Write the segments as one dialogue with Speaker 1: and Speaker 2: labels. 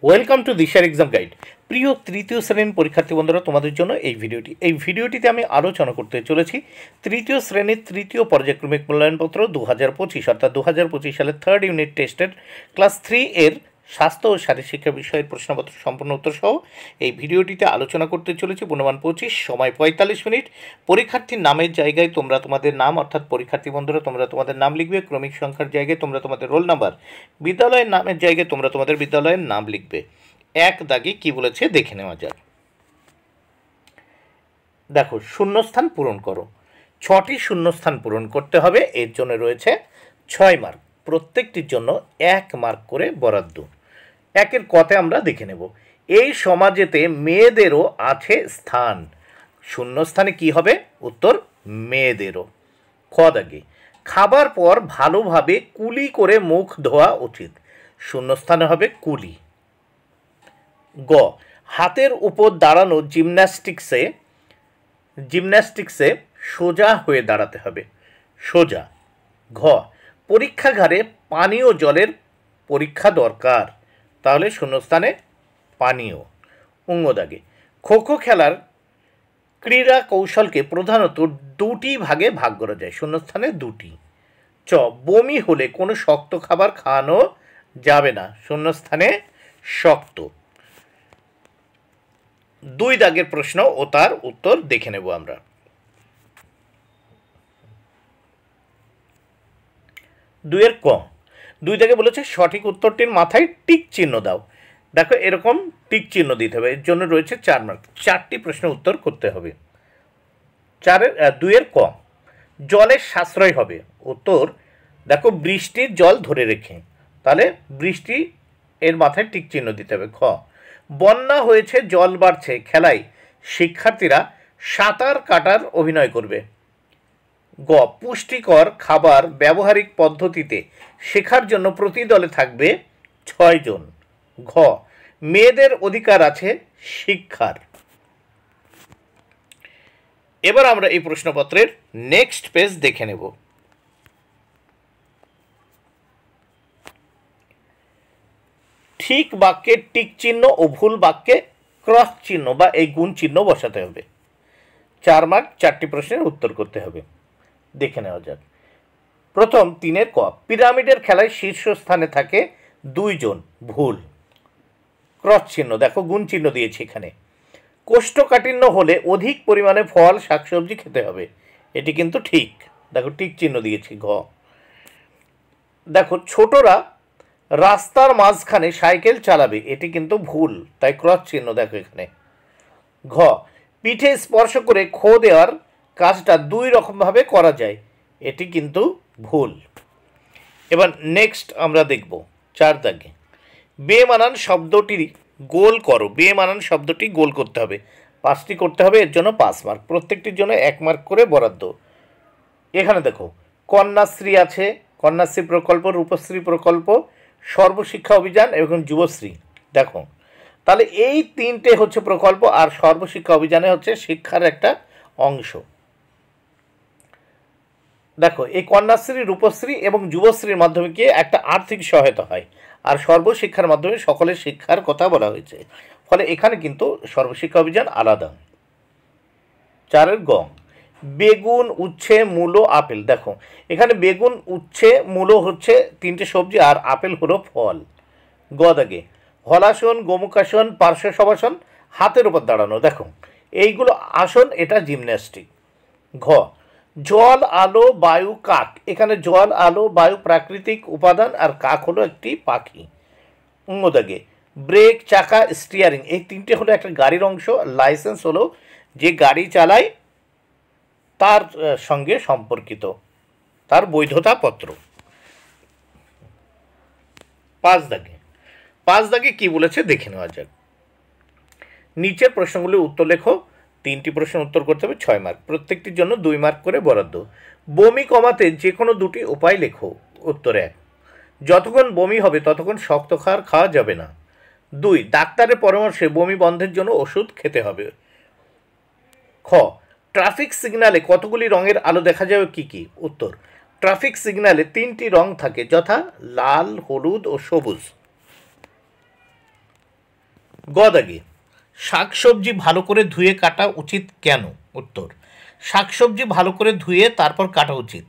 Speaker 1: Welcome to দিশার exam guide. প্রিয় তৃতীয় শ্রেণীর পরীক্ষার্থী বন্ধুরা, তোমাদের জন্য এই ভিডিওটিতে আমি আলোচনা করতে চলেছি তৃতীয় শ্রেণীর তৃতীয় পর্যায়ক্রমিক মূল্যায়নপত্র 2025 অর্থাৎ 2025 সালের থার্ড ইউনিট টেস্টের ক্লাস 3 এর স্বাস্থ্য ও শারীরশিক্ষা বিষয়ের প্রশ্নপত্র সম্পূর্ণ উত্তর সহ এই ভিডিওটিতে আলোচনা করতে চলেছি। পূর্ণমান 25, সময় 45 মিনিট। পরীক্ষার্থীর নামের জায়গায় তোমরা তোমাদের নাম অর্থাৎ পরীক্ষার্থী বন্ধুরা তোমরা তোমাদের নাম লিখবে, ক্রমিক সংখ্যার জায়গায় তোমরা তোমাদের রোল নাম্বার, বিদ্যালয়ের নামের জায়গায় তোমরা তোমাদের বিদ্যালয়ের নাম লিখবে। এক দাগে কি বলেছে দেখে নেওয়া যাক। দেখো, শূন্যস্থান পূরণ করো। 6টি শূন্যস্থান পূরণ করতে হবে, এর জন্য রয়েছে 6 মার্ক, প্রত্যেকটির জন্য 1 মার্ক করে বরাদ্দ। একের কতে আমরা দেখে নেব। এই সমাজেতে মেয়েদেরও আছে স্থান। শূন্যস্থানে কি হবে? উত্তর মেয়েদেরও। খ দাগে, খাবার পর ভালোভাবে কুলি করে মুখ ধোয়া উচিত। শূন্যস্থানে হবে কুলি। গ, হাতের উপর দাঁড়ানো জিমন্যাস্টিক্সে সোজা হয়ে দাঁড়াতে হবে। সোজা। ঘ, পরীক্ষাগারে পানীয় জলের পরীক্ষা দরকার, তাহলে শূন্যস্থানে পানীয়। অঙ্গ দাগে, খো খো খেলার ক্রীড়া কৌশলকে প্রধানত 2টি ভাগে ভাগ করা যায়। শূন্যস্থানে 2টি। চ, বমি হলে কোনো শক্ত খাবার খাওয়ানো যাবে না। শূন্যস্থানে শক্ত। 2 দাগের প্রশ্ন ও তার উত্তর দেখে নেব আমরা। 2 ক, 2 দাগে বলেছে সঠিক উত্তরটির মাথায় টিক চিহ্ন দাও। দেখো, এরকম টিক চিহ্ন দিতে হবে, এর জন্য রয়েছে 4 মার্ক। 4টি প্রশ্ন উত্তর করতে হবে। 2 ক, জলের সাশ্রয় হবে। উত্তর দেখো, বৃষ্টির জল ধরে রেখে, তাহলে বৃষ্টি এর মাথায় টিক চিহ্ন দিতে হবে। খ, বন্যা হয়েছে জল বাড়ছে খেলায় শিক্ষার্থীরা সাঁতার কাটার অভিনয় করবে। গ, পুষ্টিকর খাবার ব্যবহারিক পদ্ধতিতে শেখার জন্য প্রতি দলে থাকবে 6 জন। ঘ, মেয়েদের অধিকার আছে শিক্ষার। এবার আমরা এই প্রশ্নপত্রের নেক্সট পেজ দেখে নেব। ঠিক বাক্যে টিক চিহ্ন ও ভুল বাক্যে ক্রস চিহ্ন বা এই গুণ চিহ্ন বসাতে হবে। 4 মার্ক, 4টি প্রশ্নের উত্তর করতে হবে। দেখে নেওয়া যাক। প্রথম 3 ক, পিরামিডের খেলায় শীর্ষস্থানে থাকে 2 জন। ভুল। ক্রস চিহ্ন, দেখো গুণ চিহ্ন দিয়েছি এখানে। কোষ্ঠকাঠিন্য হলে অধিক পরিমাণে ফল শাকসবজি খেতে হবে, এটি কিন্তু ঠিক। দেখো টিক চিহ্ন দিয়েছি। ঘ, দেখো ছোটরা রাস্তার মাঝখানে সাইকেল চালাবে, এটি কিন্তু ভুল, তাই ক্রস চিহ্ন দেখো এখানে। ঘ, পিঠে স্পর্শ করে খো দেওয়ার কাজটা 2 রকমভাবে করা যায়, এটি কিন্তু ভুল। এবার নেক্সট আমরা দেখব 4 দাগে। বেমানান শব্দটি গোল করো। বেমানান শব্দটি গোল করতে হবে, 5টি করতে হবে, এর জন্য 5 মার্ক, প্রত্যেকটির জন্য 1 মার্ক করে বরাদ্দ। এখানে দেখো কন্যাশ্রী আছে, কন্যাশ্রী প্রকল্প, রূপশ্রী প্রকল্প, সর্বশিক্ষা অভিযান এবং যুবশ্রী। দেখো, তাহলে এই 3টে হচ্ছে প্রকল্প, আর সর্বশিক্ষা অভিযানে হচ্ছে শিক্ষার একটা অংশ। দেখো, এই কন্যাশ্রী, রূপশ্রী এবং যুবশ্রীর মাধ্যমে কি একটা আর্থিক সহায়তা হয়, আর সর্বশিক্ষার মাধ্যমে সকলের শিক্ষার কথা বলা হয়েছে, ফলে এখানে কিন্তু সর্বশিক্ষা অভিযান আলাদা। 4 গ, বেগুন, উচ্ছে, মূলো, আপেল। দেখো এখানে বেগুন, উচ্ছে, মূলো হচ্ছে 3টে সবজি, আর আপেল হলো ফল। গ দাগে, হলাসন, গোমুখাসন, পার্শ্ব সবাসন, হাতের উপর দাঁড়ানো। দেখো এইগুলো আসন, এটা জিমন্যাস্টিক। ঘ, জল, আলো, বায়ু, কাক। এখানে জল, আলো, বায়ু প্রাকৃতিক উপাদান, আর কাক হলো একটি পাখি। অঙ্গ দাগে, ব্রেক, চাকা, স্টিয়ারিং, এই 3টে হলো একটা গাড়ির অংশ। লাইসেন্স হলো যে গাড়ি চালায় তার সঙ্গে সম্পর্কিত, তার বৈধতা পত্র। 5 দাগে কি বলেছে দেখে নেওয়া যাক। নিচের প্রশ্নগুলির উত্তর লেখো। 3টি প্রশ্নের উত্তর করতে হবে, 6 মার্ক, প্রত্যেকটির জন্য 2 মার্ক করে বরাদ্দ। বমি কমাতে যে কোনো 2টি উপায় লেখো। উত্তর 1, যতক্ষণ বমি হবে ততক্ষণ শক্ত খাবার খাওয়া যাবে না। 2, ডাক্তারের পরামর্শে বমি বন্ধের জন্য ওষুধ খেতে হবে। খ, ট্রাফিক সিগন্যালে কতগুলি রঙের আলো দেখা যাবে কি কি? উত্তর, ট্রাফিক সিগন্যালে 3টি রং থাকে, যথা লাল, হলুদ ও সবুজ। দাগে শাকসবজি ভালো করে ধুয়ে কাটা উচিত কেন? উত্তর, শাকসবজি ভালো করে ধুয়ে তারপর কাটা উচিত।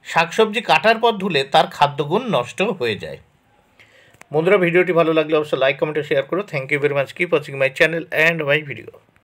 Speaker 1: শাকসবজি কাটার পর ধুলে তার খাদ্যগুণ নষ্ট হয়ে যায়। বন্ধুরা, ভিডিওটি ভালো লাগলে অবশ্যই লাইক কমেন্ট শেয়ার করো। Thank you very much. Keep watching my channel and my video.